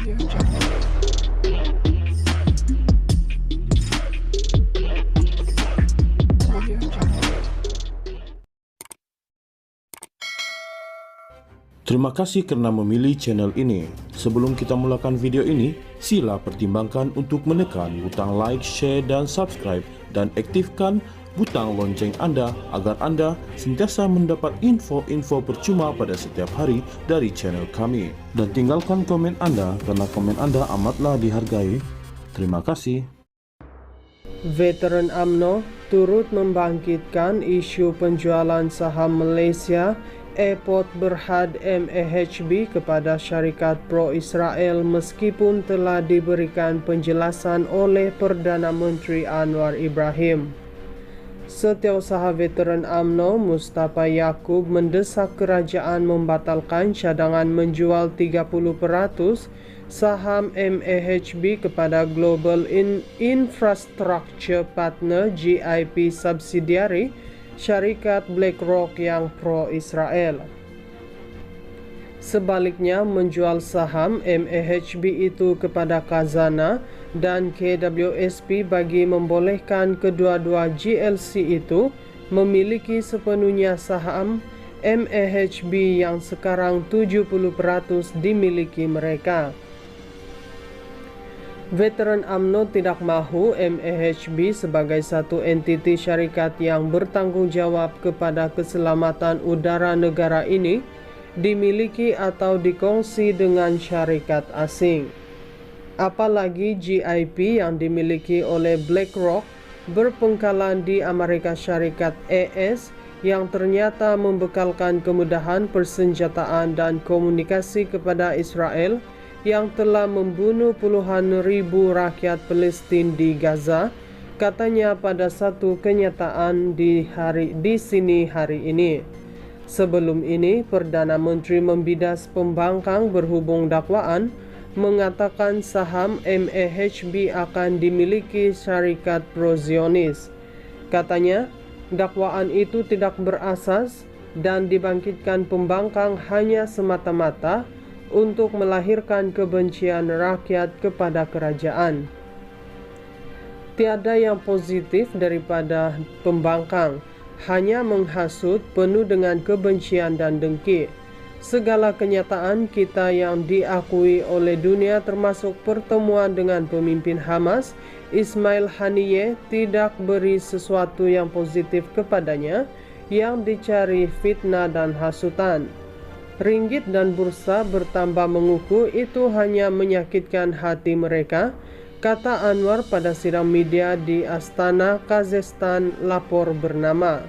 Terima kasih karena memilih channel ini. Sebelum kita mulakan video ini, sila pertimbangkan untuk menekan butang like, share, dan subscribe, dan aktifkan butang lonceng Anda agar Anda sentiasa mendapat info-info percuma pada setiap hari dari channel kami. Dan tinggalkan komen Anda karena komen Anda amatlah dihargai. Terima kasih. Veteran UMNO turut membangkitkan isu penjualan saham Malaysia Epot Berhad MAHB kepada syarikat pro-Israel meskipun telah diberikan penjelasan oleh Perdana Menteri Anwar Ibrahim. Setiausaha veteran UMNO Mustafa Yaakob mendesak kerajaan membatalkan cadangan menjual 30% saham MAHB kepada Global Infrastructure Partner GIP subsidiary syarikat BlackRock yang pro-Israel. Sebaliknya, menjual saham MAHB itu kepada Khazanah dan KWSP bagi membolehkan kedua-dua GLC itu memiliki sepenuhnya saham MAHB yang sekarang 70% dimiliki mereka. Veteran UMNO tidak mahu MAHB sebagai satu entiti syarikat yang bertanggung jawab kepada keselamatan udara negara ini dimiliki atau dikongsi dengan syarikat asing. Apalagi GIP yang dimiliki oleh BlackRock berpengkalan di Amerika Syarikat AS yang ternyata membekalkan kemudahan persenjataan dan komunikasi kepada Israel yang telah membunuh puluhan ribu rakyat Palestin di Gaza, katanya pada satu kenyataan di sini hari ini. Sebelum ini, Perdana Menteri membidas pembangkang berhubung dakwaan mengatakan saham MAHB akan dimiliki syarikat pro-Zionis. Katanya, dakwaan itu tidak berasas dan dibangkitkan pembangkang hanya semata-mata untuk melahirkan kebencian rakyat kepada kerajaan. Tiada yang positif daripada pembangkang, hanya menghasut penuh dengan kebencian dan dengki. Segala kenyataan kita yang diakui oleh dunia termasuk pertemuan dengan pemimpin Hamas, Ismail Haniyeh, tidak beri sesuatu yang positif kepadanya, yang dicari fitnah dan hasutan. Ringgit dan bursa bertambah mengukuh itu hanya menyakitkan hati mereka, kata Anwar pada sidang media di Astana, Kazakhstan, lapor bernama.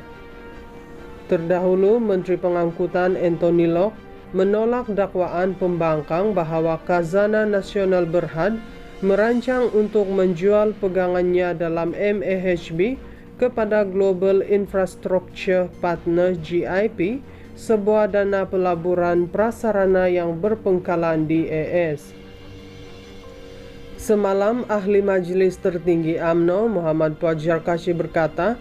Terdahulu, Menteri Pengangkutan Anthony Locke menolak dakwaan pembangkang bahawa Khazanah Nasional Berhad merancang untuk menjual pegangannya dalam MAHB kepada Global Infrastructure Partner GIP, sebuah dana pelaburan prasarana yang berpengkalan di AS. Semalam, Ahli Majlis Tertinggi UMNO Muhammad Fajar Kashif berkata,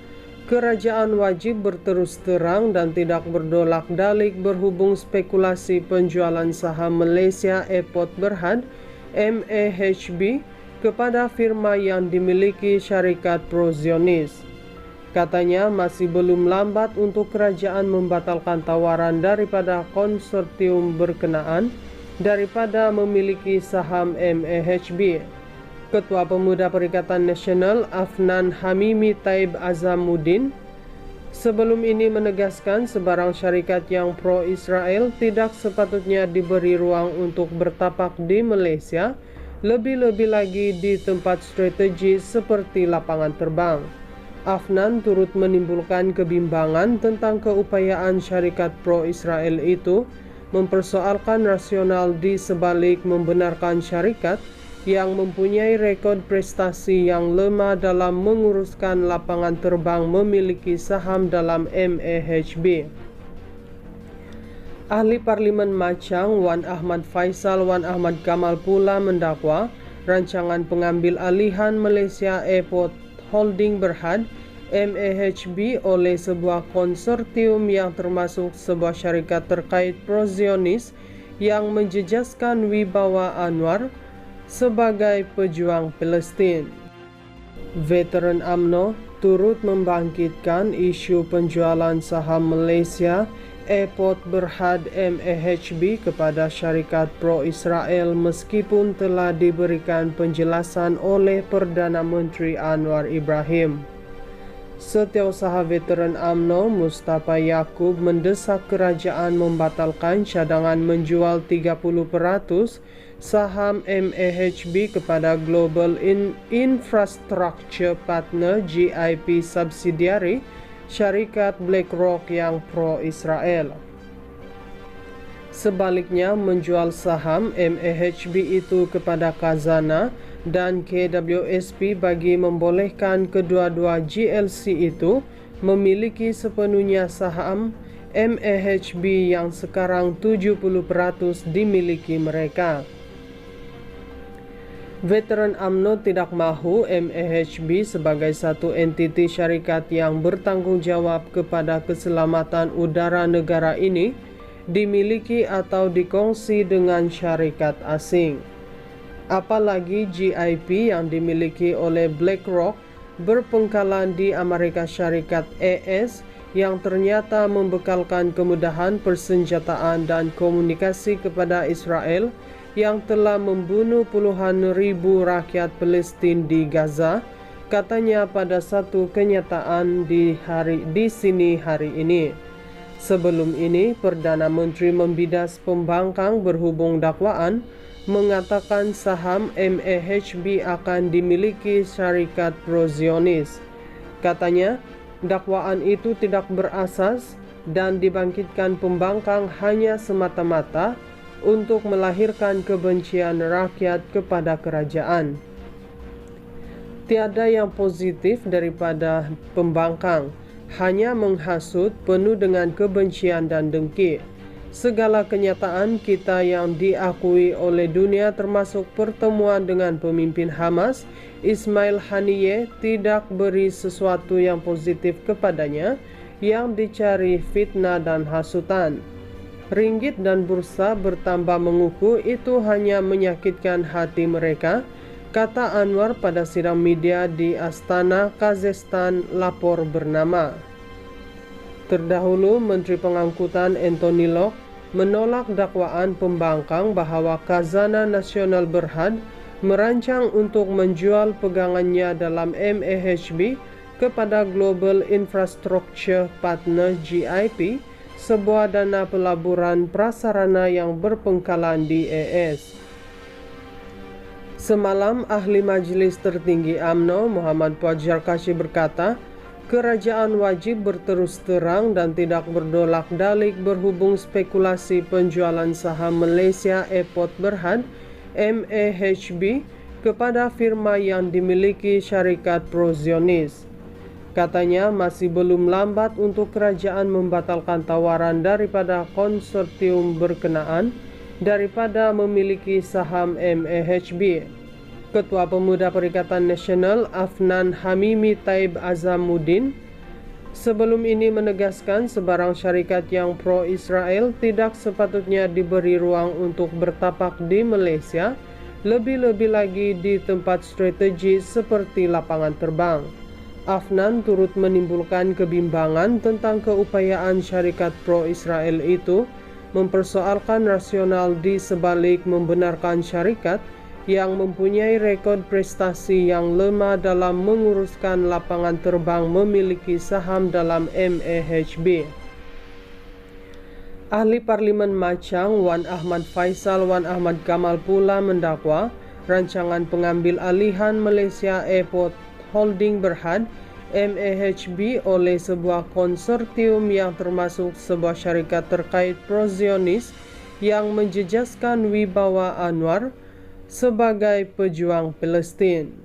kerajaan wajib berterus terang dan tidak berdolak-dalik berhubung spekulasi penjualan saham Malaysia Epot Berhad MAHB kepada firma yang dimiliki syarikat pro-Zionis. Katanya masih belum lambat untuk kerajaan membatalkan tawaran daripada konsortium berkenaan daripada memiliki saham MAHB. Ketua Pemuda Perikatan Nasional Afnan Hamimi Taib Azamuddin sebelum ini menegaskan sebarang syarikat yang pro-Israel tidak sepatutnya diberi ruang untuk bertapak di Malaysia, lebih-lebih lagi di tempat strategis seperti lapangan terbang. Afnan turut menimbulkan kebimbangan tentang keupayaan syarikat pro-Israel itu mempersoalkan rasional di sebalik membenarkan syarikat yang mempunyai rekod prestasi yang lemah dalam menguruskan lapangan terbang memiliki saham dalam MAHB. Ahli Parlimen Machang Wan Ahmad Faisal Wan Ahmad Kamal pula mendakwa rancangan pengambil alihan Malaysia Epot Holding Berhad MAHB oleh sebuah konsortium yang termasuk sebuah syarikat terkait pro-Zionis yang menjejaskan wibawa Anwar sebagai pejuang Palestin. Veteran UMNO turut membangkitkan isu penjualan saham Malaysia Epot Berhad MAHB kepada syarikat pro-Israel meskipun telah diberikan penjelasan oleh Perdana Menteri Anwar Ibrahim. Setiausaha veteran UMNO Mustafa Yaakob mendesak kerajaan membatalkan cadangan menjual 30% saham MAHB kepada Global Infrastructure Partner GIP subsidiary syarikat BlackRock yang pro-Israel. Sebaliknya, menjual saham MAHB itu kepada Khazanah dan KWSP bagi membolehkan kedua-dua GLC itu memiliki sepenuhnya saham MAHB yang sekarang 70% dimiliki mereka. Veteran UMNO tidak mahu MAHB sebagai satu entiti syarikat yang bertanggung jawab kepada keselamatan udara negara ini dimiliki atau dikongsi dengan syarikat asing. Apalagi GIP yang dimiliki oleh BlackRock berpengkalan di Amerika Syarikat AS yang ternyata membekalkan kemudahan persenjataan dan komunikasi kepada Israel yang telah membunuh puluhan ribu rakyat Palestin di Gaza, katanya pada satu kenyataan di sini hari ini. Sebelum ini, Perdana Menteri membidas pembangkang berhubung dakwaan mengatakan saham MAHB akan dimiliki syarikat pro-Zionis. Katanya, dakwaan itu tidak berasas dan dibangkitkan pembangkang hanya semata-mata untuk melahirkan kebencian rakyat kepada kerajaan. Tiada yang positif daripada pembangkang, hanya menghasut penuh dengan kebencian dan dengki. Segala kenyataan kita yang diakui oleh dunia termasuk pertemuan dengan pemimpin Hamas, Ismail Haniyeh, tidak beri sesuatu yang positif kepadanya, yang dicari fitnah dan hasutan. Ringgit dan bursa bertambah mengukuh itu hanya menyakitkan hati mereka, kata Anwar pada sidang media di Astana, Kazakhstan, lapor bernama. Terdahulu, Menteri Pengangkutan Anthony Locke menolak dakwaan pembangkang bahawa Khazanah Nasional Berhad merancang untuk menjual pegangannya dalam MAHB kepada Global Infrastructure Partner GIP, sebuah dana pelaburan prasarana yang berpengkalan di AS. Semalam, Ahli Majlis Tertinggi UMNO Muhammad Puad Zarkashi berkata, kerajaan wajib berterus terang dan tidak berdolak-dalik berhubung spekulasi penjualan saham Malaysia Epot Berhad MAHB kepada firma yang dimiliki syarikat pro-Zionis. Katanya masih belum lambat untuk kerajaan membatalkan tawaran daripada konsortium berkenaan daripada memiliki saham MAHB. Ketua Pemuda Perikatan Nasional Afnan Hamimi Taib Azamuddin sebelum ini menegaskan sebarang syarikat yang pro-Israel tidak sepatutnya diberi ruang untuk bertapak di Malaysia, lebih-lebih lagi di tempat strategis seperti lapangan terbang. Afnan turut menimbulkan kebimbangan tentang keupayaan syarikat pro-Israel itu mempersoalkan rasional di sebalik membenarkan syarikat yang mempunyai rekod prestasi yang lemah dalam menguruskan lapangan terbang memiliki saham dalam MAHB. Ahli Parlimen Machang Wan Ahmad Faisal Wan Ahmad Kamal pula mendakwa rancangan pengambil alihan Malaysia Epot Holding Berhad MAHB oleh sebuah konsortium yang termasuk sebuah syarikat terkait pro-Zionis yang menjejaskan wibawa Anwar sebagai pejuang Palestin.